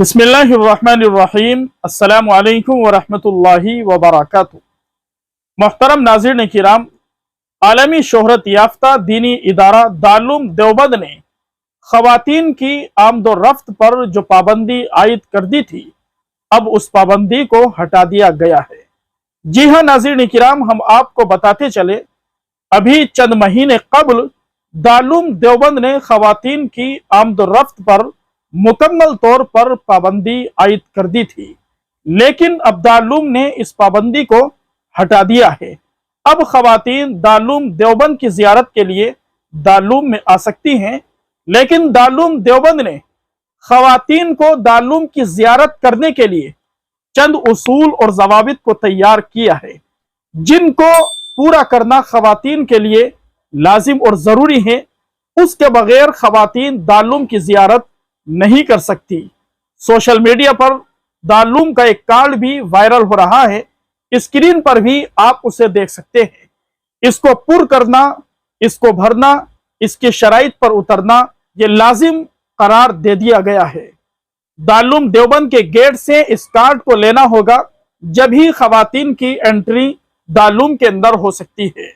बिस्मिल्लाहिर्रहमानिर्रहीम। अस्सलामु अलैकुम वरहमतुल्लाहि वबरकातुहू। मोहतरम नाज़रीन किराम, आलमी शोहरत याफ्ता दीनी इदारा दारुल देवबंद ने ख़वातीन की आमदोरफ्त पर जो पाबंदी आयद कर दी थी, अब उस पाबंदी को हटा दिया गया है। जी हाँ नाज़रीन किराम, हम आपको बताते चले, अभी चंद महीने कबल दारुल देवबंद ने ख़वातीन की आमदोरफ्त पर मुकम्मल तौर पर पाबंदी आयद कर दी थी, लेकिन अब दारुल ने इस पाबंदी को हटा दिया है। अब ख़वातीन दारुल देवबंद की ज़ियारत के लिए दारुल में आ सकती हैं, लेकिन दारुल देवबंद ने ख़वातीन को दारुल की ज़ियारत करने के लिए चंद उसूल और ज़वाबित को तैयार किया है, जिनको पूरा करना ख़वातीन के लिए लाजिम और ज़रूरी है। उसके बगैर ख़वातीन दारुल की ज़ियारत नहीं कर सकती। सोशल मीडिया पर दारुल का एक कार्ड भी वायरल हो रहा है, स्क्रीन पर भी आप उसे देख सकते हैं। इसको पुर करना, इसको भरना, इसकी शराइत पर उतरना, ये लाजिम करार दे दिया गया है। दारुल देवबंद के गेट से इस कार्ड को लेना होगा, जब ही ख़वातीन की एंट्री दारुल के अंदर हो सकती है।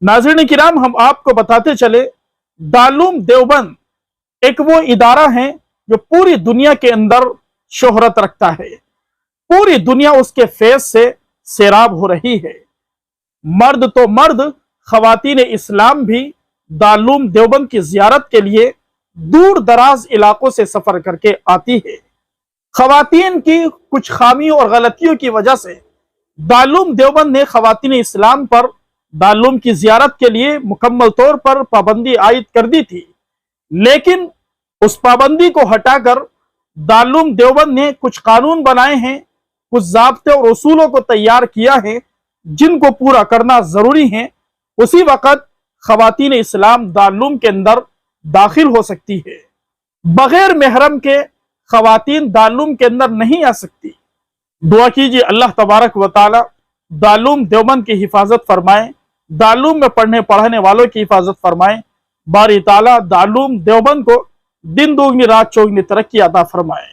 नाज़रीन किराम, हम आपको बताते चले, दारुल देवबंद एक वो इदारा है जो पूरी दुनिया के अंदर शोहरत रखता है। पूरी दुनिया उसके फेस से सैराब हो रही है। मर्द तो मर्द, ख़वातीन इस्लाम भी दारुल देवबंद की ज़ियारत के लिए दूर दराज इलाकों से सफर करके आती है। ख़वातीन की कुछ खामियों और गलतियों की वजह से दारुल देवबंद ने ख़वातीन इस्लाम पर दारुल की ज़ियारत के लिए मुकम्मल तौर पर पाबंदी आयद कर दी थी, लेकिन उस पाबंदी को हटाकर दारुल देवबंद ने कुछ कानून बनाए हैं, कुछ ज़ाब्ते और उसूलों को तैयार किया है, जिनको पूरा करना जरूरी है। उसी वक्त ख़वातीन इस्लाम दारुल के अंदर दाखिल हो सकती है। बगैर महरम के ख़वातीन दारुल के अंदर नहीं आ सकती। दुआ कीजिए अल्लाह तबारक व तआला दारुल देवबंद की हिफाजत फरमाए, दारुल में पढ़ने पढ़ाने वालों की हिफाजत फरमाए। बारी ताला दारुल देवबंद को दिन दोगुनी रात चौगुनी तरक्की अता फरमाए।